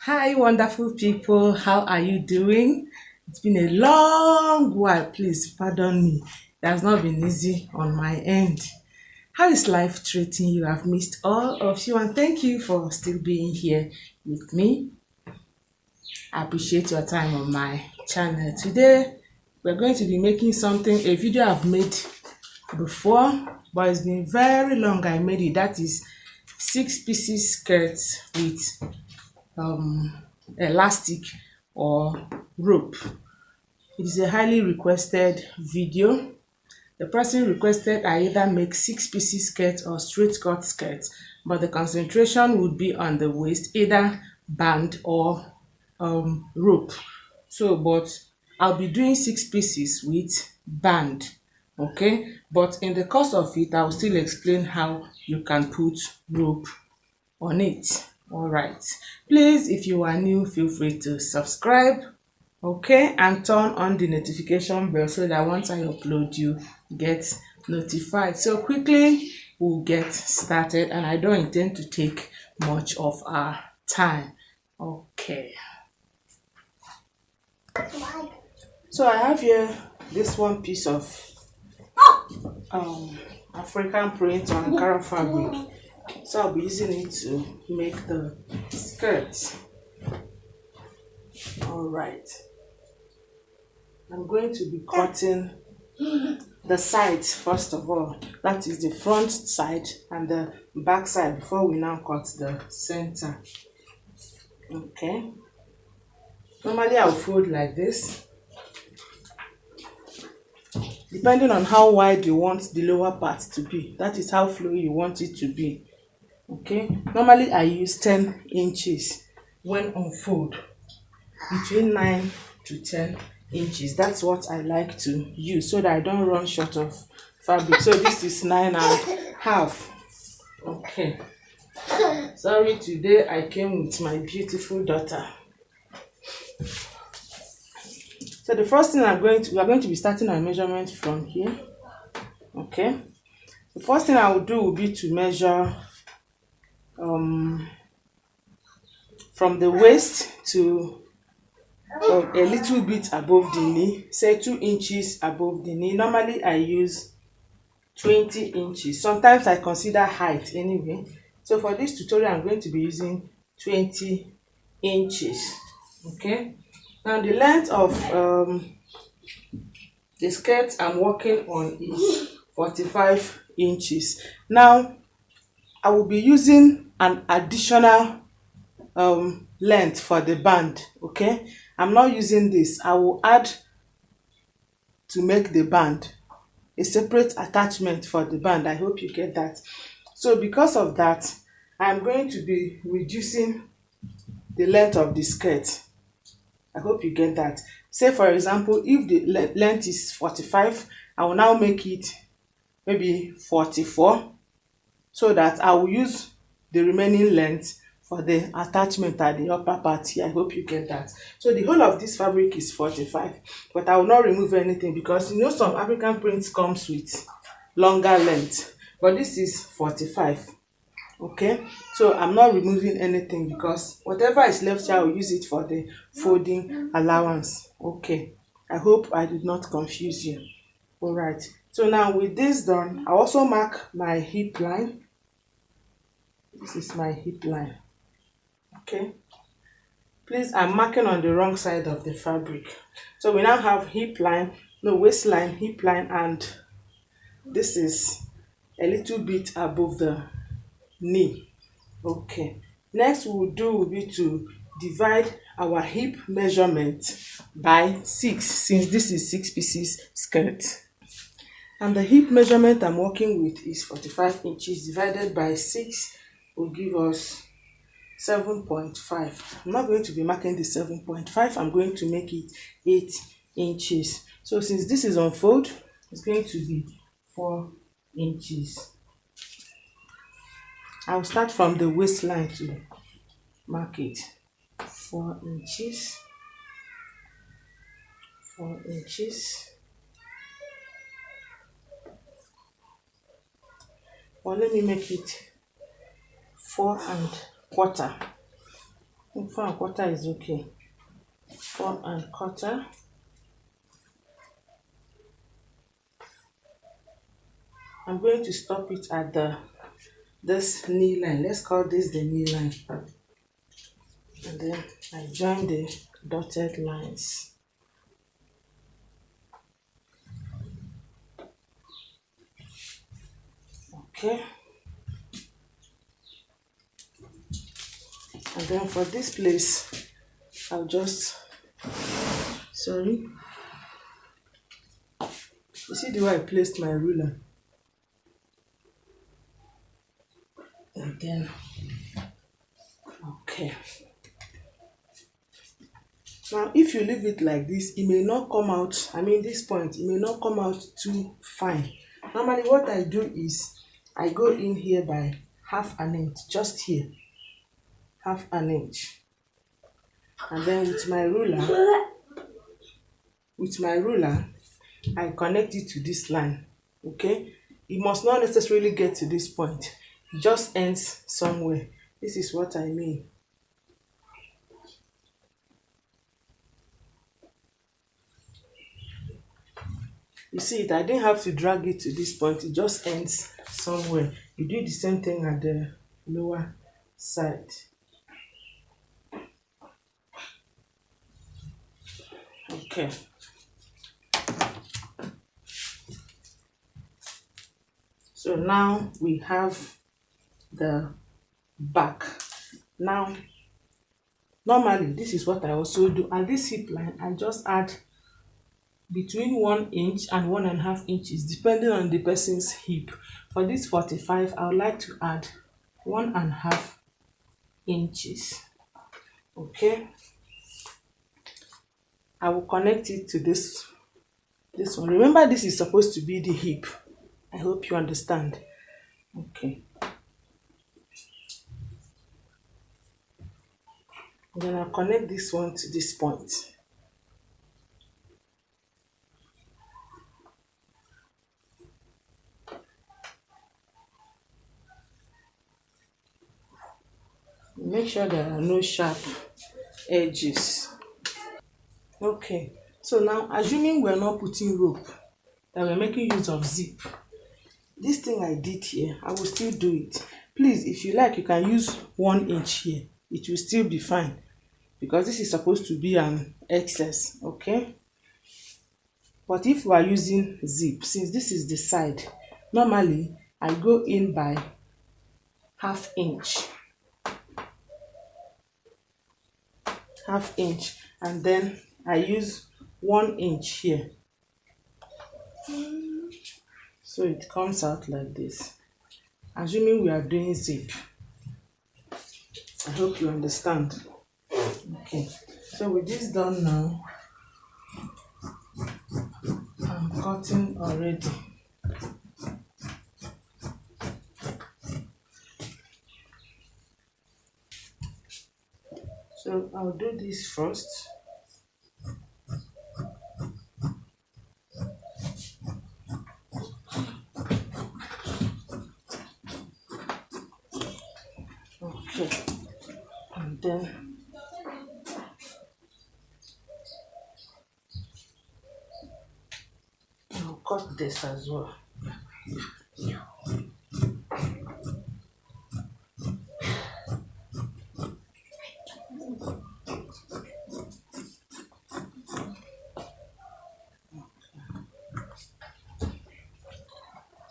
Hi, wonderful people. How are you doing? It's been a long while. Please pardon me. It has not been easy on my end. How is life treating you? I've missed all of you and thank you for still being here with me. I appreciate your time on my channel. Today, we're going to be making a video I've made before, but it's been very long I made it. That is 6 pieces skirts with elastic or rope. It is a highly requested video. The person requested I either make 6 pieces skirt or straight cut skirt, but the concentration would be on the waist, either band or rope. But I'll be doing 6 pieces with band, okay? But in the course of it, I'll still explain how you can put rope on it. All right, please, if you are new, feel free to subscribe, okay, and turn on the notification bell so that once I upload, you get notified. So quickly we'll get started, and I don't intend to take much of our time. Okay, so I have here this one piece of African print on Ankara fabric. So I'll be using it to make the skirt. All right, I'm going to be cutting the sides first of all. That is the front side and the back side before we now cut the center. Okay, normally I'll fold like this, depending on how wide you want the lower part to be. That is how flowy you want it to be. Okay, normally I use 10 inches when on fold, between 9 to 10 inches. That's what I like to use so that I don't run short of fabric. So this is 9.5. Okay, sorry, today I came with my beautiful daughter. So the first thing we are going to be starting our measurement from here. Okay, the first thing I will do will be to measure from the waist to a little bit above the knee, say 2 inches above the knee. Normally I use 20 inches. Sometimes I consider height anyway. So for this tutorial, I'm going to be using 20 inches. Okay, now the length of the skirt I'm working on is 45 inches. Now I will be using an additional length for the band. Okay, I'm not using this. I will add to make the band a separate attachment for the band. I hope you get that. So because of that, I'm going to be reducing the length of the skirt. I hope you get that. Say for example, if the length is 45, I will now make it maybe 44, so that I will use the remaining length for the attachment at the upper part here. I hope you get that. So the whole of this fabric is 45, but I will not remove anything because you know some African prints comes with longer length, but this is 45. Okay, so I'm not removing anything because whatever is left here, I will use it for the folding allowance. Okay, I hope I did not confuse you. All right, so now with this done, I also mark my hip line. This is my hip line. Okay, please, I'm marking on the wrong side of the fabric. So we now have hip line, no, waistline, hip line, and this is a little bit above the knee. Okay, next we will be to divide our hip measurement by 6, since this is 6 pieces skirt. And the hip measurement I'm working with is 45 inches divided by 6 will give us 7.5. I'm not going to be marking the 7.5. I'm going to make it 8 inches. So since this is on fold, it's going to be 4 inches. I'll start from the waistline to mark it. 4 inches. 4 inches. Or let me make it 4 1/4. 4¼ is okay. 4¼ I'm going to stop it at this knee line. Let's call this the knee line. And then I join the dotted lines. Okay. And then for this place, I'll just, sorry. You see the way I placed my ruler? And then, okay. Now, if you leave it like this, it may not come out, this point, it may not come out too fine. Normally, what I do is, I go in here by 1/2 inch, just here, 1/2 inch. And then with my ruler, I connect it to this line, okay? It must not necessarily get to this point. It just ends somewhere. This is what I mean. You see it, I didn't have to drag it to this point. It just ends somewhere. You do the same thing at the lower side. Okay. So now we have the back. Now, normally this is what I also do. And this hip line, I just add between 1 inch and 1½ inches, depending on the person's hip. For this 45, I would like to add 1½ inches. Okay. I will connect it to this one. Remember, this is supposed to be the hip. I hope you understand. Okay. Then I'll connect this one to this point. Make sure there are no sharp edges. Okay, so now assuming we're not putting rope, that we're making use of zip, this thing I did here, I will still do it. Please, if you like, you can use 1 inch here. It will still be fine, because this is supposed to be an excess, okay? But if we are using zip, since this is the side, normally I go in by 1/2 inch. 1/2 inch, and then I use 1 inch here. So it comes out like this. Assuming we are doing zip. I hope you understand. Okay, so with this done now, I'm cutting already. So I'll do this first. Okay, and then I'll cut this as well.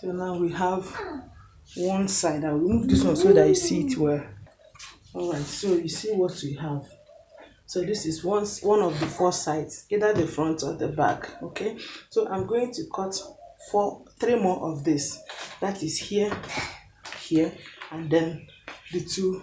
So now we have one side. I'll remove this one so that you see it well. Alright, so you see what we have. So this is one of the 4 sides, either the front or the back. Okay, so I'm going to cut 3 more of this. That is here, and then the 2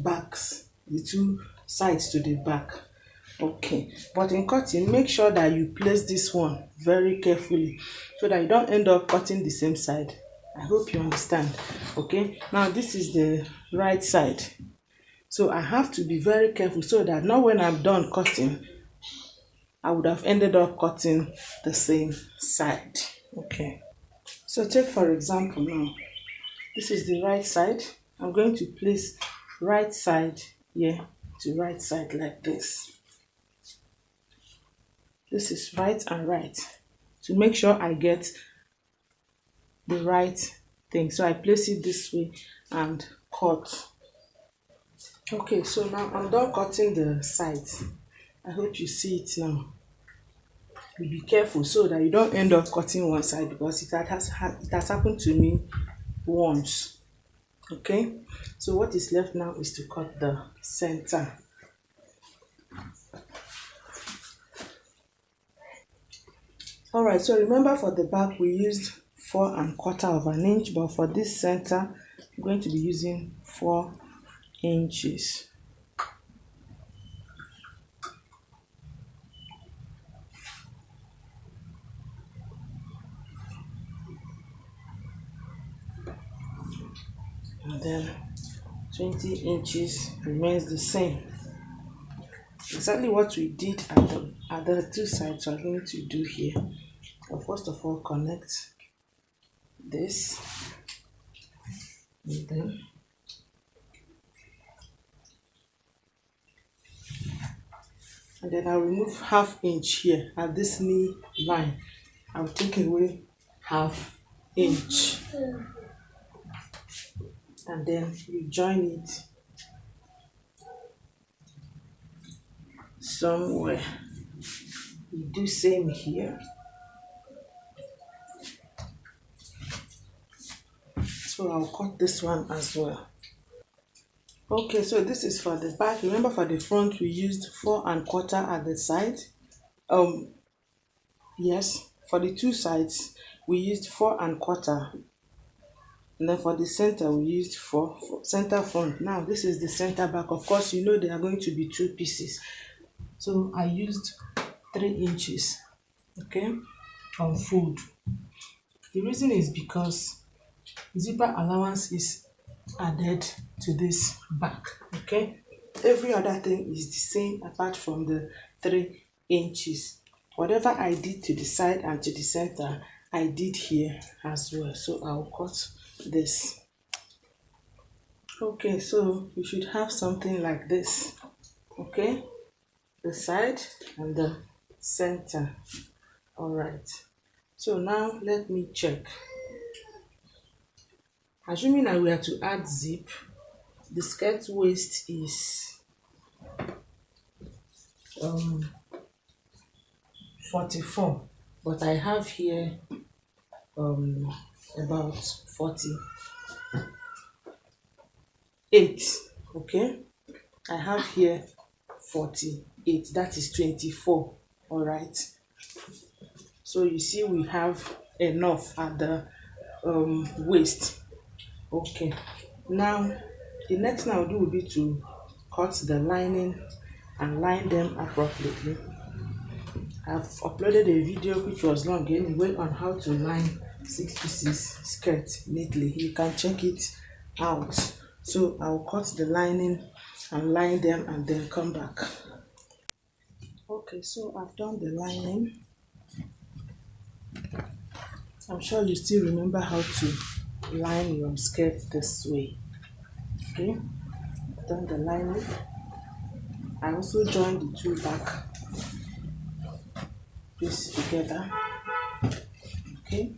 backs, the 2 sides to the back. Okay, but in cutting, make sure that you place this one very carefully so that you don't end up cutting the same side. I hope you understand. Okay, now this is the right side. So I have to be very careful so that now when I'm done cutting, I would have ended up cutting the same side. Okay, so take for example now, this is the right side. I'm going to place right side here to right side like this. This is right and right to make sure I get the right thing. So I place it this way and cut. Okay, so now I'm done cutting the sides. I hope you see it now. You be careful so that you don't end up cutting one side, because it has happened to me once. Okay, so what is left now is to cut the center. All right, so remember for the back we used 4¼ inch, but for this center I'm going to be using 4 inches. And then 20 inches remains the same. Exactly what we did at the two sides we're going to do here. But first of all, connect this, and then I'll remove ½ inch here at this knee line. I'll take away ½ inch, and then you join it somewhere. You do same here. So I'll cut this one as well. Okay, so this is for the back. Remember for the front we used 4¼ at the side. Yes, for the two sides we used 4¼ and then for the center we used 4 for center front. Now this is the center back. Of course, you know there are going to be two pieces, so I used 3 inches, okay, on fold. The reason is because zipper allowance is added to this back. Okay, every other thing is the same apart from the 3 inches. Whatever I did to the side and to the center, I did here as well. So I'll cut this. Okay, so we should have something like this. Okay, the side and the center. All right, so now let me check. Assuming I were to add zip, the skirt waist is 44, but I have here about 48. Okay, I have here 48, that is 24. All right, so you see we have enough at the waist. Okay, now the next thing I'll do will be to cut the lining and line them appropriately. I've uploaded a video which was long anyway on how to line 6 pieces skirt neatly. You can check it out. So I'll cut the lining and line them and then come back. Okay, so I've done the lining. I'm sure you still remember how to line your skirt this way. Okay, I've done the lining. I also joined the two back pieces together. Okay,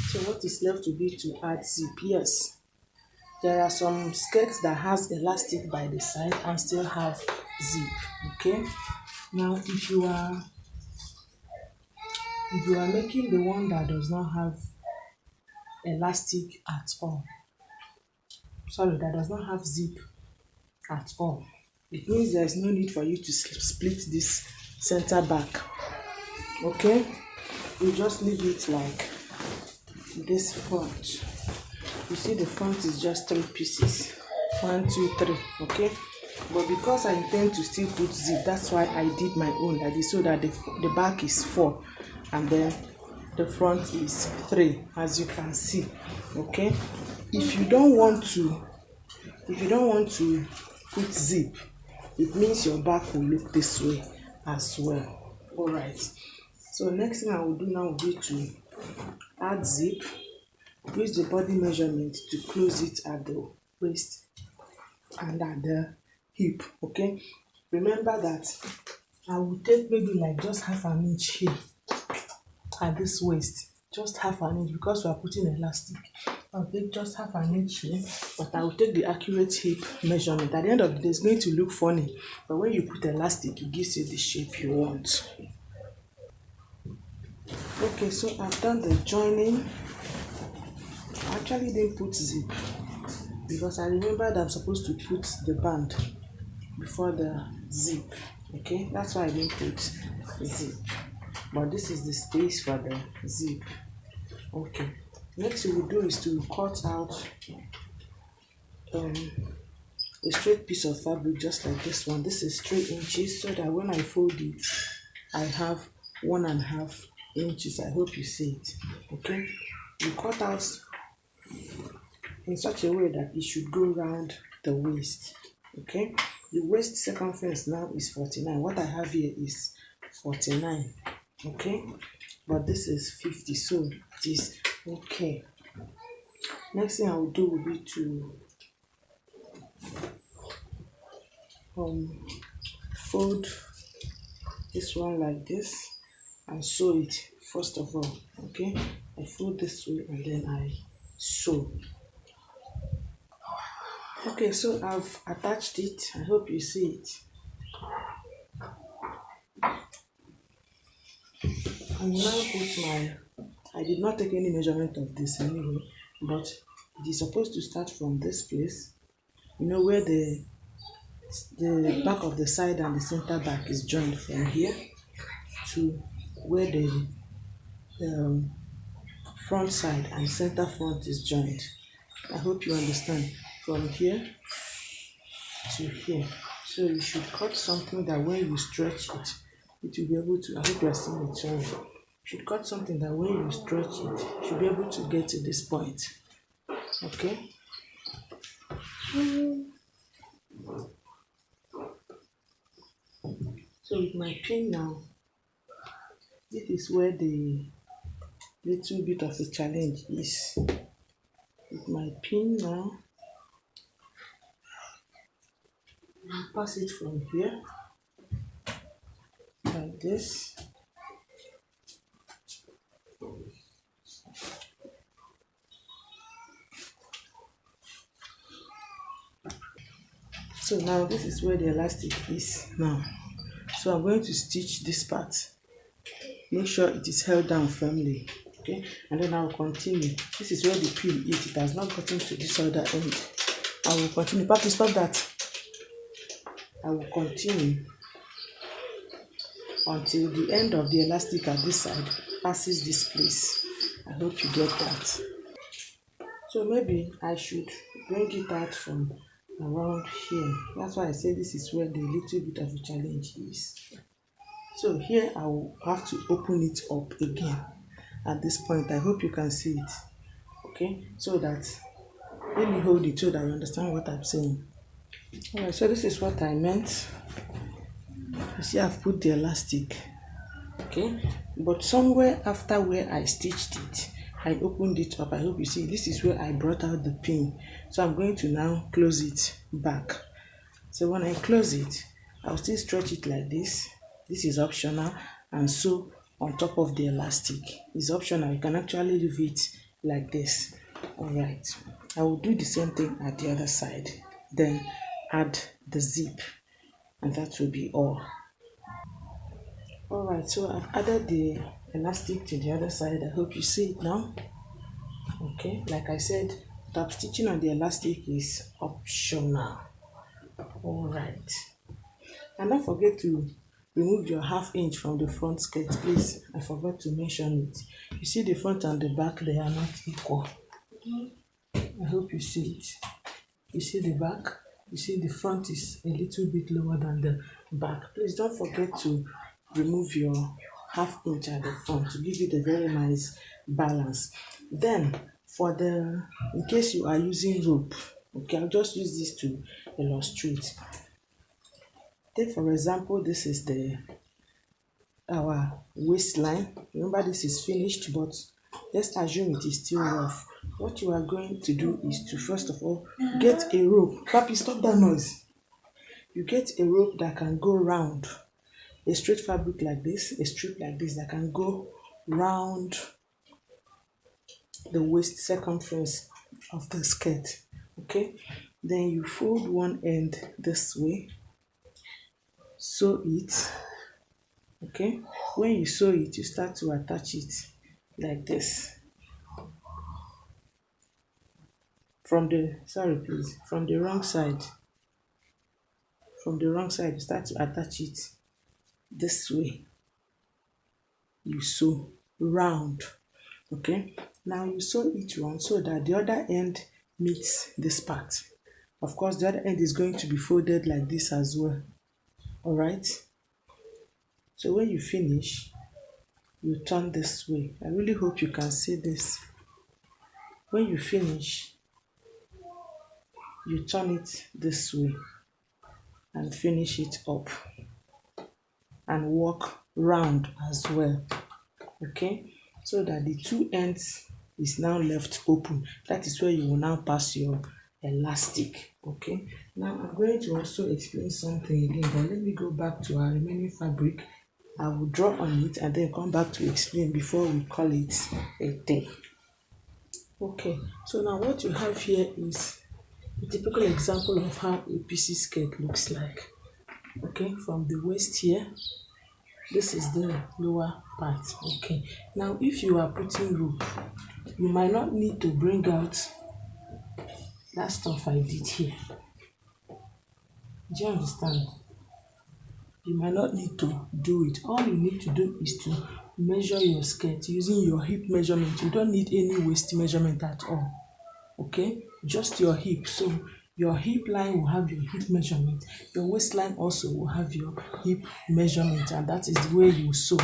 so what is left will be to add zip. Yes, there are some skirts that has elastic by the side and still have zip. Okay, now if you are making the one that does not have elastic at all, that does not have zip at all, it means there is no need for you to split this center back. Okay, you just leave it like this front. You see the front is just 3 pieces, 1 2 3. Okay, but because I intend to still put zip, that's why I did my own like this, so that the back is 4 and then the front is 3, as you can see. Okay, if you don't want to put zip, it means your back will look this way as well. All right, so next thing I will do now will be to add zip. Use the body measurement to close it at the waist and at the hip. Okay, remember that I will take maybe like just half an inch here at this waist, just half an inch, because we are putting elastic. I'll take just half an inch here, but I will take the accurate hip measurement. At the end of the day, it's going to look funny, but when you put elastic, it gives you the shape you want. Okay, so I've done the joining. I actually didn't put zip because I remembered I'm supposed to put the band before the zip. Okay, that's why I didn't put zip, but this is the space for the zip. Okay, next we will do is to cut out a straight piece of fabric just like this one. This is 3 inches, so that when I fold it I have 1.5 inches. I hope you see it. Okay, you cut out in such a way that it should go around the waist. Okay, the waist circumference now is 49. What I have here is 49. Okay, but this is 50, so it is okay. Next thing I will do will be to fold this one like this and sew it first of all. Okay, I fold this way and then I sew. Okay, so I've attached it. I hope you see it. I will now put I did not take any measurement of this anyway, but it is supposed to start from this place, you know, where the back of the side and the center back is joined, from here to where the front side and center front is joined. I hope you understand. From here to here. So you should cut something that when you stretch it, it will be able to, I hope you are seeing it. Sorry. You should cut something that when you stretch it, you should be able to get to this point. Okay. So with my pin now, this is where the little bit of a challenge is. With my pin now, I'll pass it from here like this. So now this is where the elastic is now. So I'm going to stitch this part. Make sure it is held down firmly. Okay, and then I'll continue. This is where the pin is. It has not gotten to this other end. I will continue. Papi, stop that. I will continue until the end of the elastic at this side passes this place. I hope you get that. So maybe I should bring it out from around here. That's why I say this is where the little bit of a challenge is. So here I will have to open it up again at this point. I hope you can see it. Okay, so that, let me hold it so that you understand what I'm saying. Alright, so this is what I meant. You see, I've put the elastic. Okay, but somewhere after where I stitched it, I opened it up. I hope you see, this is where I brought out the pin. So I'm going to now close it back. So when I close it, I'll still stretch it like this. This is optional, and sew on top of the elastic. It's optional. You can actually leave it like this. Alright, I will do the same thing at the other side. Then add the zip, and that will be all. Alright, so I've added the elastic to the other side. I hope you see it now. Okay, like I said, top stitching on the elastic is optional. Alright, and don't forget to remove your 1/2 inch from the front skirt, please. I forgot to mention it. You see the front and the back, they are not equal. I hope you see it. You see the back, you see the front is a little bit lower than the back. Please don't forget to remove your 1/2 inch at the front to give it a very nice balance. Then for the, in case you are using rope, okay, I'll just use this to illustrate. Take for example, this is our waistline. Remember, this is finished, but let's assume it is still rough. what you are going to do is to first of all get a rope. Papi, stop that noise. You get a rope that can go round, a straight fabric like this, a strip like this that can go round the waist circumference of the skirt. Okay, then you fold one end this way, sew it. Okay, when you sew it, you start to attach it like this from the from the wrong side. From the wrong side, you start to attach it this way. You sew round. Okay, now you sew each one so that the other end meets this part. Of course, the other end is going to be folded like this as well. All right, so when you finish, you turn this way. I really hope you can see this. When you finish, you turn it this way and finish it up and walk round as well. Okay, so that the two ends is now left open. That is where you will now pass your elastic. Okay, now I'm going to also explain something again, but let me go back to our remaining fabric. I will draw on it and then come back to explain before we call it a day. Okay, so now what you have here is a typical example of how a PC skirt looks like. Okay, from the waist here, this is the lower part. Okay, now if you are putting rope, you might not need to bring out that stuff I did here. Do you understand? You might not need to do it. All you need to do is to measure your skirt using your hip measurement. You don't need any waist measurement at all. Okay, just your hip. So your hip line will have your hip measurement. Your waistline also will have your hip measurement, and that is the way you sew.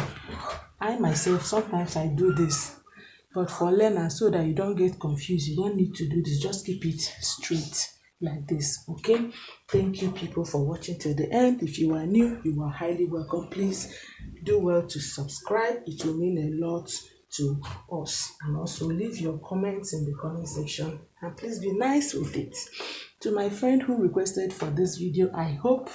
I myself, sometimes I do this, but for learners, so that you don't get confused, you don't need to do this. Just keep it straight like this. Okay, thank you people for watching till the end. If you are new, you are highly welcome. Please do well to subscribe. It will mean a lot to us, and also leave your comments in the comment section, and please be nice with it. To my friend who requested for this video, I hope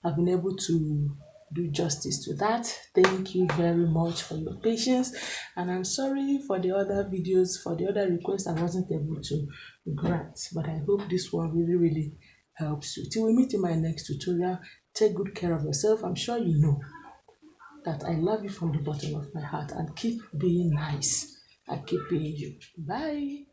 I've been able to do justice to that. Thank you very much for your patience, and I'm sorry for the other videos, for the other requests I wasn't able to grant, but I hope this one really helps you. Till we meet in my next tutorial, take good care of yourself. I'm sure you know that I love you from the bottom of my heart, and keep being nice. I keep being you. Bye.